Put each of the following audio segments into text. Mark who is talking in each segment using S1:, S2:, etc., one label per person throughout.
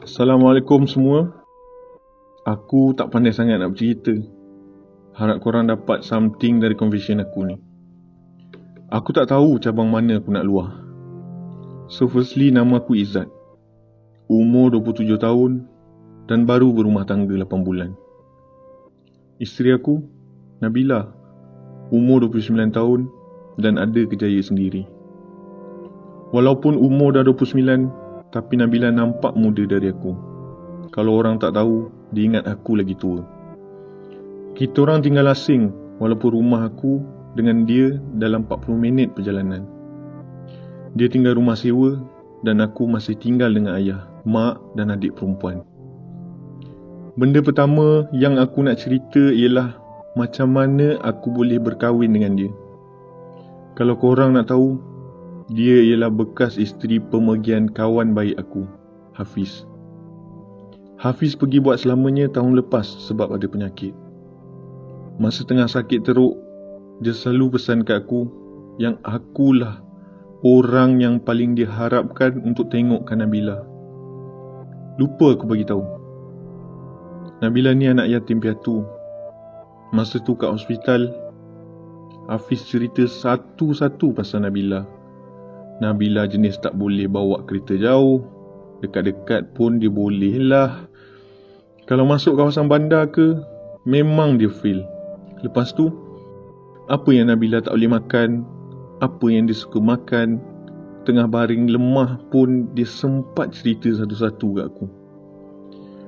S1: Assalamualaikum semua. Aku tak pandai sangat nak bercerita. Harap korang dapat something dari conversation aku ni. Aku tak tahu cabang mana aku nak luah. So firstly, nama aku Izzat. Umur 27 tahun dan baru berumah tangga 8 bulan. Isteri aku, Nabila, umur 29 tahun dan ada kerjaya sendiri. Walaupun umur dah 29, tapi Nabila nampak muda dari aku. Kalau orang tak tahu, dia ingat aku lagi tua. Kita orang tinggal asing, walaupun rumah aku dengan dia dalam 40 minit perjalanan. Dia tinggal rumah sewa dan aku masih tinggal dengan ayah, mak dan adik perempuan. Benda pertama yang aku nak cerita ialah macam mana aku boleh berkahwin dengan dia. Kalau korang nak tahu, dia ialah bekas isteri pemergian kawan baik aku, Hafiz. Hafiz pergi buat selamanya tahun lepas sebab ada penyakit. Masa tengah sakit teruk, dia selalu pesan kat aku yang akulah orang yang paling dia harapkan untuk tengokkan Nabila. Lupa aku bagi tahu. Nabila ni anak yatim piatu. Masa tu kat hospital, Hafiz cerita satu-satu pasal Nabila. Nabila jenis tak boleh bawa kereta jauh. Dekat-dekat pun dia boleh lah. Kalau masuk kawasan bandar ke, memang dia feel. Lepas tu, apa yang Nabila tak boleh makan, apa yang dia suka makan, tengah baring lemah pun dia sempat cerita satu-satu kat aku.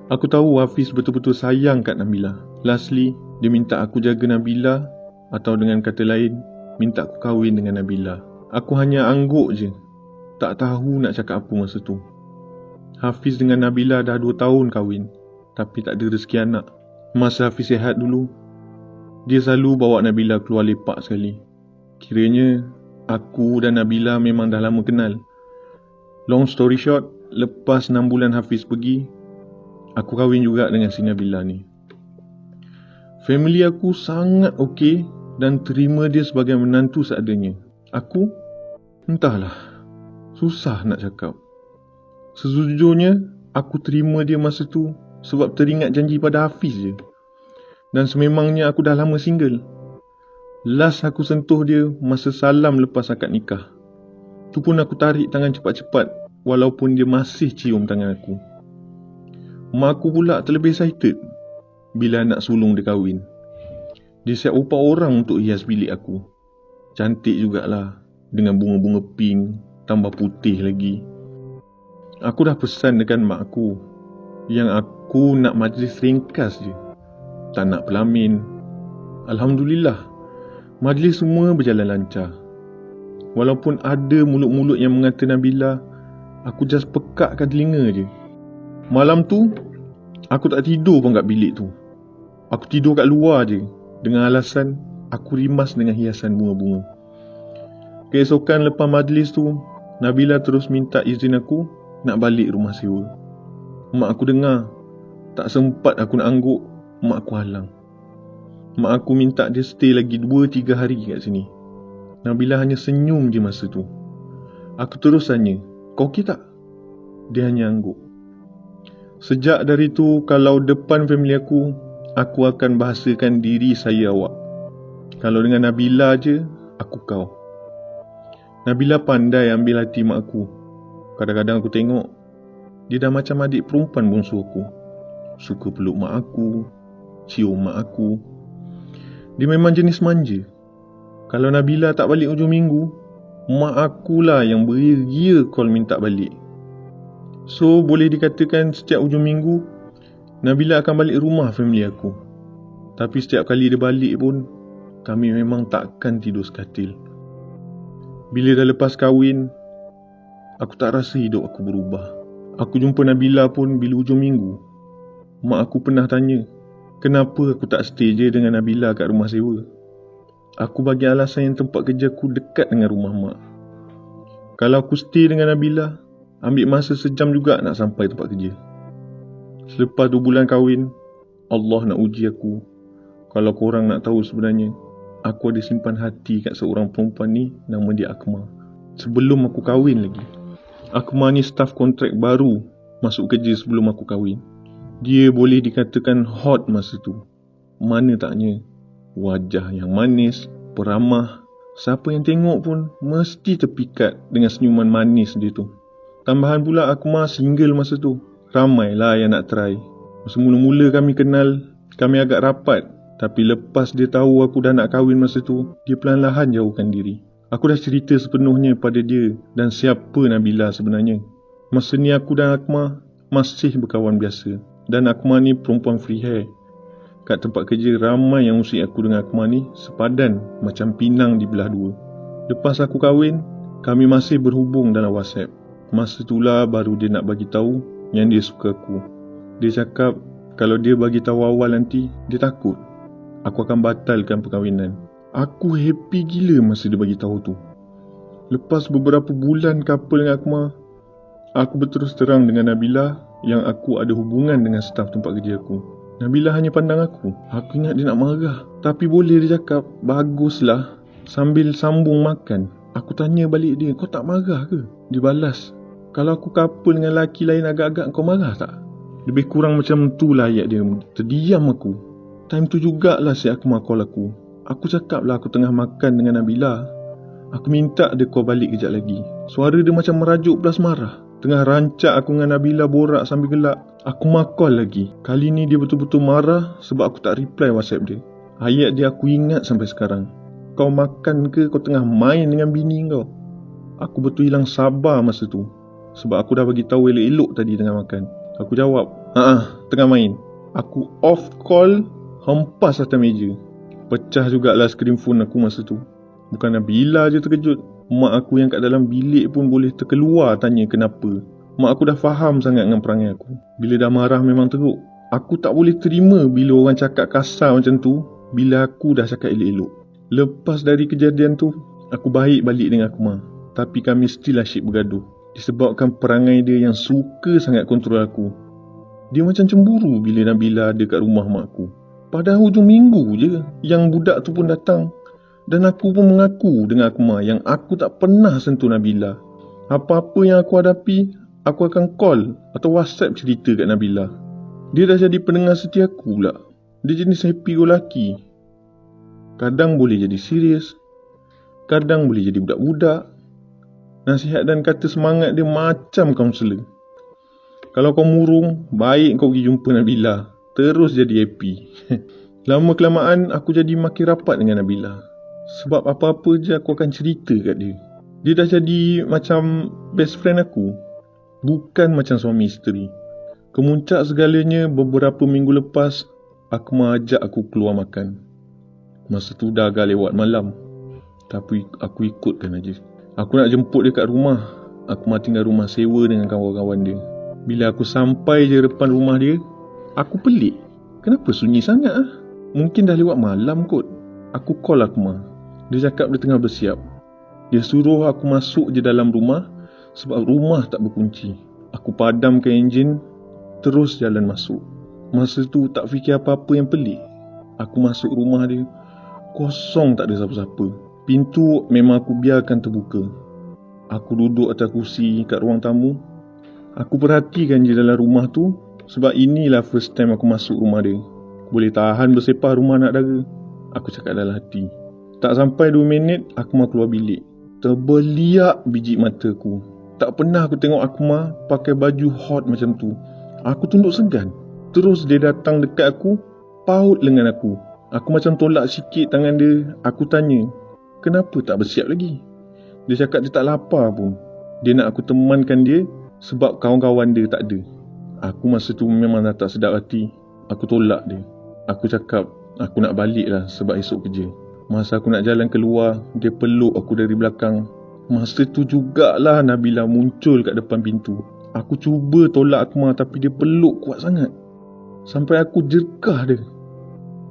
S1: Aku tahu Hafiz betul-betul sayang kat Nabila. Lastly, dia minta aku jaga Nabila, atau dengan kata lain, minta aku kahwin dengan Nabila. Aku hanya angguk je. Tak tahu nak cakap apa masa tu. Hafiz dengan Nabila dah 2 tahun kahwin, tapi tak ada rezeki anak. Masa Hafiz sihat dulu, dia selalu bawa Nabila keluar lepak sekali. Kiranya, aku dan Nabila memang dah lama kenal. Long story short, lepas 6 bulan Hafiz pergi, aku kahwin juga dengan si Nabila ni. Family aku sangat okey dan terima dia sebagai menantu seadanya. Aku, entahlah, susah nak cakap. Sejujurnya, aku terima dia masa tu sebab teringat janji pada Hafiz je. Dan sememangnya aku dah lama single. Last aku sentuh dia masa salam lepas akad nikah. Tu pun aku tarik tangan cepat-cepat walaupun dia masih cium tangan aku. Mak aku pula terlebih excited bila anak sulung dia kahwin. Dia siap upah orang untuk hias bilik aku. Cantik jugalah, dengan bunga-bunga pink, tambah putih lagi. Aku dah pesan dekat mak aku yang aku nak majlis ringkas je, tak nak pelamin. Alhamdulillah, majlis semua berjalan lancar. Walaupun ada mulut-mulut yang mengata Nabila, aku just pekakkan telinga je. Malam tu, aku tak tidur pun kat bilik tu. Aku tidur kat luar je, dengan alasan aku rimas dengan hiasan bunga-bunga. Keesokan lepas majlis tu, Nabila terus minta izin aku nak balik rumah sewa. Mak aku dengar, tak sempat aku nak angguk, mak aku halang. Mak aku minta dia stay lagi 2-3 hari kat sini. Nabila hanya senyum je masa tu. Aku terus tanya, kau okey tak? Dia hanya angguk. Sejak dari tu, kalau depan family aku akan bahasakan diri saya awak. Kalau dengan Nabila je, aku kau. Nabila pandai ambil hati mak aku. Kadang-kadang aku tengok, dia dah macam adik perempuan bongsu aku. Suka peluk mak aku, cium mak aku. Dia memang jenis manja. Kalau Nabila tak balik hujung minggu, mak akulah yang beria call minta balik. So, boleh dikatakan setiap hujung minggu, Nabila akan balik rumah family aku. Tapi setiap kali dia balik pun, kami memang takkan tidur sekatil. Bila dah lepas kahwin, aku tak rasa hidup aku berubah. Aku jumpa Nabila pun bila hujung minggu. Mak aku pernah tanya, kenapa aku tak stay je dengan Nabila kat rumah sewa. Aku bagi alasan yang tempat kerja aku dekat dengan rumah mak. Kalau aku stay dengan Nabila, ambil masa sejam juga nak sampai tempat kerja. Selepas 2 bulan kahwin, Allah nak uji aku. Kalau korang nak tahu sebenarnya, aku ada simpan hati kat seorang perempuan ni, nama dia Akmal. Sebelum aku kahwin lagi. Akmal ni staff kontrak baru masuk kerja sebelum aku kahwin. Dia boleh dikatakan hot masa tu. Mana taknya, wajah yang manis, peramah. Siapa yang tengok pun mesti terpikat dengan senyuman manis dia tu. Tambahan pula Akmal single masa tu. Ramailah yang nak try. Masa mula-mula kami kenal, kami agak rapat. Tapi lepas dia tahu aku dah nak kahwin masa tu, dia perlahan-lahan jauhkan diri. Aku dah cerita sepenuhnya pada dia dan siapa Nabila sebenarnya. Masa ni aku dan Akmal masih berkawan biasa. Dan Akmal ni perempuan free hair. Kat tempat kerja ramai yang usik aku dengan Akmal ni sepadan macam pinang dibelah dua. Lepas aku kahwin, kami masih berhubung dalam WhatsApp. Masa itulah baru dia nak bagi tahu yang dia suka aku. Dia cakap kalau dia bagi tahu awal nanti, dia takut aku akan batalkan perkahwinan. Aku happy gila masa dia bagi tahu tu. Lepas beberapa bulan couple dengan Akmal, aku berterus terang dengan Nabila yang aku ada hubungan dengan staf tempat kerja aku. Nabila hanya pandang aku. Aku ingat dia nak marah. Tapi boleh dia cakap, baguslah. Sambil sambung makan, aku tanya balik dia, kau tak marah ke? Dia balas, kalau aku couple dengan lelaki lain agak-agak kau marah tak? Lebih kurang macam tu lah ayat dia. Terdiam aku. Time tu jugalah si Akmal call aku. Aku cakap lah aku tengah makan dengan Nabila. Aku minta dia call balik kejap lagi. Suara dia macam merajuk plus marah. Tengah rancak aku dengan Nabila borak sambil gelak. Aku makal lagi. Kali ni dia betul-betul marah sebab aku tak reply WhatsApp dia. Ayat dia aku ingat sampai sekarang. Kau makan ke kau tengah main dengan bini kau? Aku betul hilang sabar masa tu. Sebab aku dah bagi tahu elok-elok tadi tengah makan. Aku jawab, tengah main. Aku off call, hempas atas meja. Pecah jugalah skrin phone aku masa tu. Bukan Nabila je terkejut. Mak aku yang kat dalam bilik pun boleh terkeluar tanya kenapa. Mak aku dah faham sangat dengan perangai aku. Bila dah marah memang teruk. Aku tak boleh terima bila orang cakap kasar macam tu bila aku dah cakap elok-elok. Lepas dari kejadian tu, aku baik balik dengan Akmal. Tapi kami still asyik bergaduh. Disebabkan perangai dia yang suka sangat kontrol aku. Dia macam cemburu bila Nabila ada kat rumah mak aku. Padahal hujung minggu je yang budak tu pun datang. Dan aku pun mengaku dengan Akmal yang aku tak pernah sentuh Nabila. Apa-apa yang aku hadapi, aku akan call atau WhatsApp cerita kat Nabila. Dia dah jadi pendengar setia aku pula. Dia jenis happy go lucky. Kadang boleh jadi serius. Kadang boleh jadi budak-budak. Nasihat dan kata semangat dia macam kaunselor. Kalau kau murung, baik kau pergi jumpa Nabila. Terus jadi happy. Lama-kelamaan aku jadi makin rapat dengan Nabila. Sebab apa-apa je aku akan cerita kat dia. Dia dah jadi macam best friend aku. Bukan macam suami isteri. Kemuncak segalanya beberapa minggu lepas, Akmal ajak aku keluar makan. Masa tu dah agak lewat malam. Tapi aku ikutkan aja. Aku nak jemput dia kat rumah. Akmal tinggal rumah sewa dengan kawan-kawan dia. Bila aku sampai je depan rumah dia, aku pelik. Kenapa sunyi sangat ah? Mungkin dah lewat malam kot. Aku call Akmal. Dia cakap dia tengah bersiap. Dia suruh aku masuk je dalam rumah sebab rumah tak berkunci. Aku padamkan enjin, terus jalan masuk. Masa tu tak fikir apa-apa yang pelik. Aku masuk rumah dia, kosong tak ada siapa-siapa. Pintu memang aku biarkan terbuka. Aku duduk atas kursi kat ruang tamu. Aku perhatikan je dalam rumah tu sebab inilah first time aku masuk rumah dia. Aku boleh tahan bersepah rumah anak dara. Aku cakap dalam hati. Tak sampai 2 minit, Akmal keluar bilik. Terbeliak biji mataku. Tak pernah aku tengok Akmal pakai baju hot macam tu. Aku tunduk segan. Terus dia datang dekat aku, paut lengan aku. Aku macam tolak sikit tangan dia. Aku tanya, kenapa tak bersiap lagi? Dia cakap dia tak lapar pun. Dia nak aku temankan dia sebab kawan-kawan dia tak ada. Aku masa tu memang dah tak sedap hati. Aku tolak dia. Aku cakap, aku nak balik lah sebab esok kerja. Masa aku nak jalan keluar, dia peluk aku dari belakang. Masa tu jugalah Nabila muncul kat depan pintu. Aku cuba tolak Akmal tapi dia peluk kuat sangat. Sampai aku jerkah dia.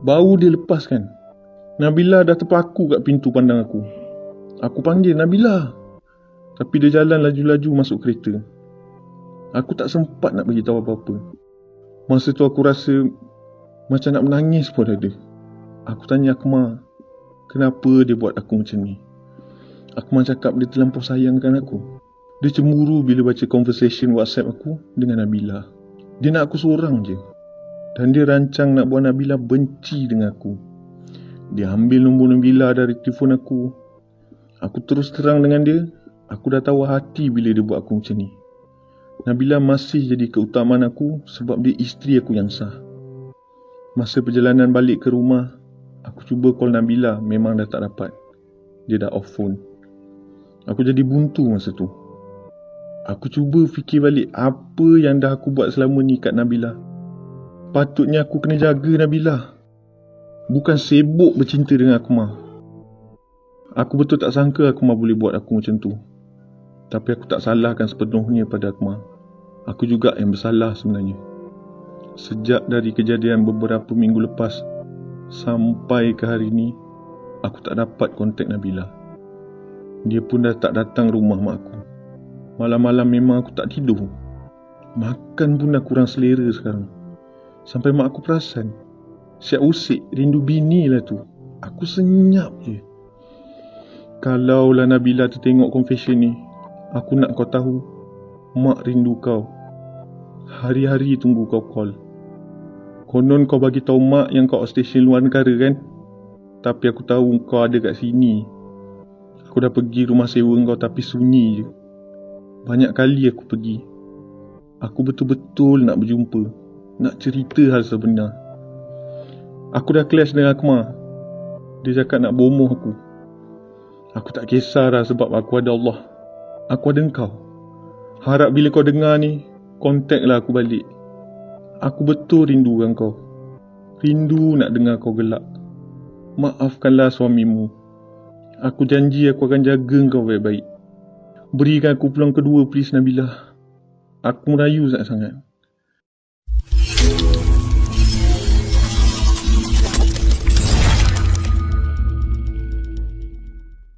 S1: Baru dia lepaskan. Nabila dah terpaku kat pintu pandang aku. Aku panggil Nabila. Tapi dia jalan laju-laju masuk kereta. Aku tak sempat nak bagi tahu apa-apa. Masa tu aku rasa macam nak menangis pun ada. Aku tanya Akmal, kenapa dia buat aku macam ni? Akmal cakap dia terlampau sayangkan aku. Dia cemburu bila baca conversation WhatsApp aku dengan Nabila. Dia nak aku seorang je. Dan dia rancang nak buat Nabila benci dengan aku. Dia ambil nombor Nabila dari telefon aku. Aku terus terang dengan dia, aku dah tahu hati bila dia buat aku macam ni. Nabila masih jadi keutamaan aku sebab dia isteri aku yang sah. Masa perjalanan balik ke rumah, aku cuba call Nabila, memang dah tak dapat. Dia dah off phone. Aku jadi buntu masa tu. Aku cuba fikir balik apa yang dah aku buat selama ni kat Nabila. Patutnya aku kena jaga Nabila, bukan sibuk bercinta dengan Akmal. Aku betul tak sangka Akmal boleh buat aku macam tu. Tapi aku tak salahkan sepenuhnya pada Akmal. Aku juga yang bersalah sebenarnya. Sejak dari kejadian beberapa minggu lepas sampai ke hari ni, aku tak dapat kontak Nabila. Dia pun dah tak datang rumah mak aku. Malam-malam memang aku tak tidur. Makan pun dah kurang selera sekarang. Sampai mak aku perasan. Siap usik, rindu bini lah tu. Aku senyap je. Kalaulah Nabila tertengok confession ni, aku nak kau tahu, mak rindu kau. Hari-hari tunggu kau call. Konon kau bagi tahu mak yang kau outstation luar negara kan? Tapi aku tahu kau ada kat sini. Aku dah pergi rumah sewa kau tapi sunyi je. Banyak kali aku pergi. Aku betul-betul nak berjumpa, nak cerita hal sebenar. Aku dah clash dengan Akmal. Dia cakap nak bomoh aku. Aku tak kisah dah sebab aku ada Allah. Aku ada engkau. Harap bila kau dengar ni, kontak lah aku balik. Aku betul rindu dengan kau. Rindu nak dengar kau gelak. Maafkanlah suamimu. Aku janji aku akan jaga kau baik-baik. Berikan aku peluang kedua please Nabila. Aku merayu sangat-sangat.